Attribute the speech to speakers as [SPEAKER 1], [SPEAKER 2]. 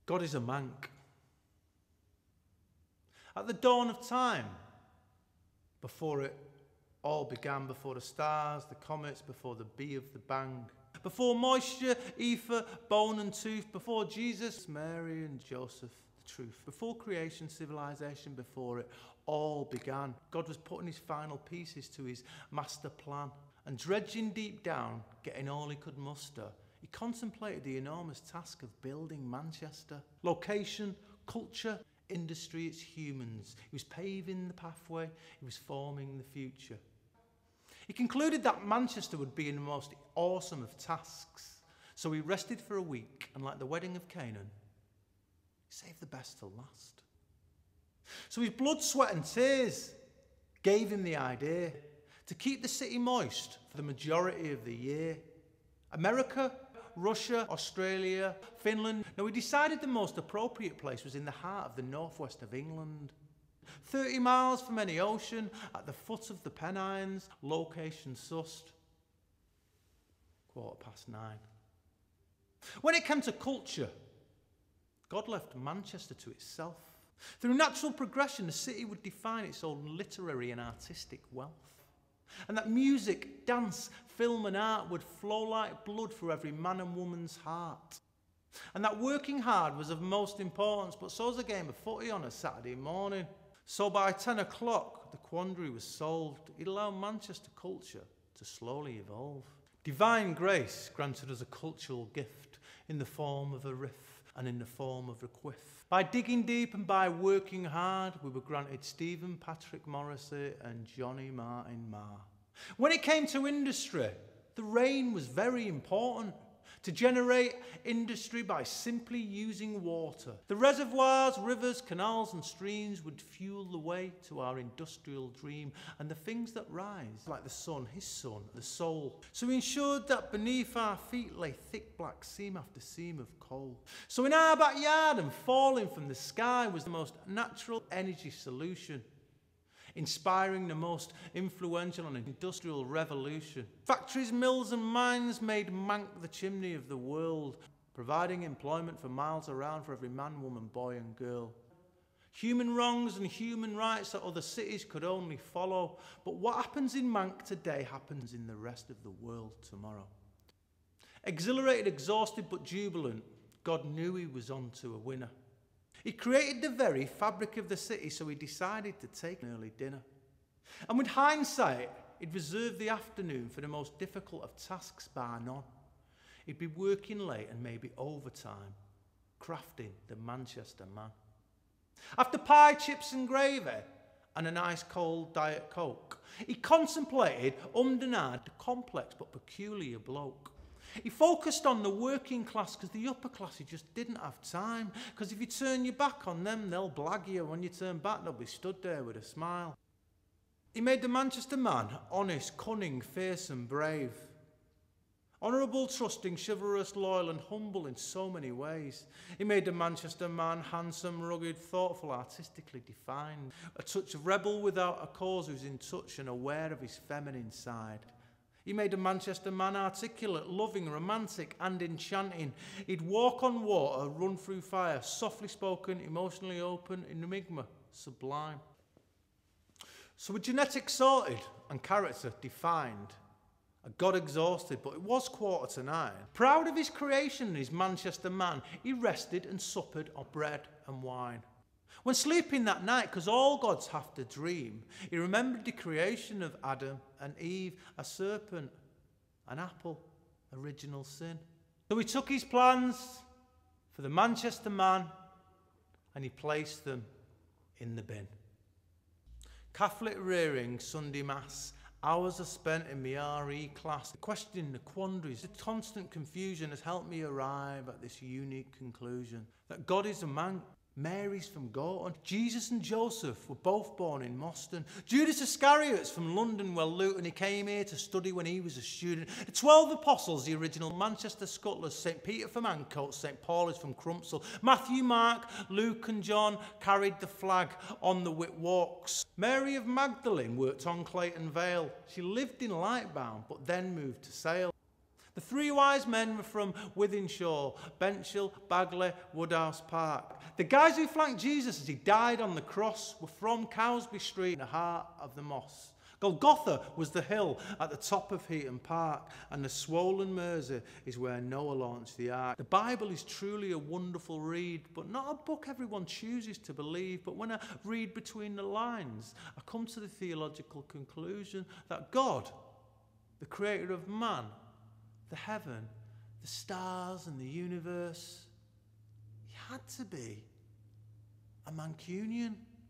[SPEAKER 1] God is a Manc. At the dawn of time, before it all began, before the stars, the comets, before the bee of the bang, before moisture, ether, bone and tooth, before Jesus, Mary and Joseph, the truth, before creation, civilization, before it all began, God was putting his final pieces to his master plan, and dredging deep down, getting all he could muster, he contemplated the enormous task of building Manchester. Location, culture, industry, it's humans. He was paving the pathway, he was forming the future. He concluded that Manchester would be in the most awesome of tasks. So he rested for a week, and like the wedding of Canaan, he saved the best till last. So his blood, sweat and tears gave him the idea to keep the city moist for the majority of the year. America, Russia, Australia, Finland. Now he decided the most appropriate place was in the heart of the northwest of England. 30 miles from any ocean, at the foot of the Pennines, location sussed. 9:15. When it came to culture, God left Manchester to itself. Through natural progression, the city would define its own literary and artistic wealth. And that music, dance, film and art would flow like blood through every man and woman's heart. And that working hard was of most importance, but so's a game of footy on a Saturday morning. So by 10 o'clock, the quandary was solved. It allowed Manchester culture to slowly evolve. Divine grace granted us a cultural gift in the form of a riff and in the form of a quiff. By digging deep and by working hard, we were granted Stephen Patrick Morrissey and Johnny Martin Marr. When it came to industry, the rain was very important. To generate industry by simply using water. The reservoirs, rivers, canals and streams would fuel the way to our industrial dream and the things that rise, like the sun, his son, the soul. So we ensured that beneath our feet lay thick black seam after seam of coal. So in our backyard and falling from the sky was the most natural energy solution, inspiring the most influential and industrial revolution. Factories, mills and mines made Manc the chimney of the world, providing employment for miles around for every man, woman, boy and girl. Human wrongs and human rights that other cities could only follow. But what happens in Manc today happens in the rest of the world tomorrow. Exhilarated, exhausted but jubilant, God knew he was on to a winner. He created the very fabric of the city, so he decided to take an early dinner. And with hindsight, he'd reserved the afternoon for the most difficult of tasks bar none. He'd be working late and maybe overtime, crafting the Manchester man. After pie, chips and gravy and an ice cold Diet Coke, he contemplated the complex but peculiar bloke. He focused on the working class because the upper class, he just didn't have time. Because if you turn your back on them, they'll blag you. When you turn back, they'll be stood there with a smile. He made the Manchester man honest, cunning, fierce and brave. Honourable, trusting, chivalrous, loyal and humble in so many ways. He made the Manchester man handsome, rugged, thoughtful, artistically defined. A touch of rebel without a cause who's in touch and aware of his feminine side. He made a Manchester man articulate, loving, romantic and enchanting. He'd walk on water, run through fire, softly spoken, emotionally open, enigma, sublime. So with genetics sorted and character defined, a God exhausted, but it was 9:15. Proud of his creation and his Manchester man, he rested and suppered on bread and wine. When sleeping that night, because all gods have to dream, he remembered the creation of Adam and Eve, a serpent, an apple, original sin. So he took his plans for the Manchester man and he placed them in the bin. Catholic rearing, Sunday mass, hours are spent in my RE class, questioning the quandaries. The constant confusion has helped me arrive at this unique conclusion, that God is a man. Mary's from Gorton. Jesus and Joseph were both born in Moston. Judas Iscariot's from London, well, Luton. He came here to study when he was a student. The 12 apostles, the original Manchester scuttlers. St. Peter from Ancoats, St. Paul is from Crumpsall. Matthew, Mark, Luke and John carried the flag on the Whit walks. Mary of Magdalene worked on Clayton Vale. She lived in Lightbound, but then moved to Sale. The three wise men were from Wythenshawe, Benchill, Bagley, Woodhouse Park. The guys who flanked Jesus as he died on the cross were from Cowsby Street in the heart of the Moss. Golgotha was the hill at the top of Heaton Park, and the swollen Mersey is where Noah launched the ark. The Bible is truly a wonderful read, but not a book everyone chooses to believe. But when I read between the lines, I come to the theological conclusion that God, the creator of man, the heaven, the stars and the universe, he had to be a Mancunian.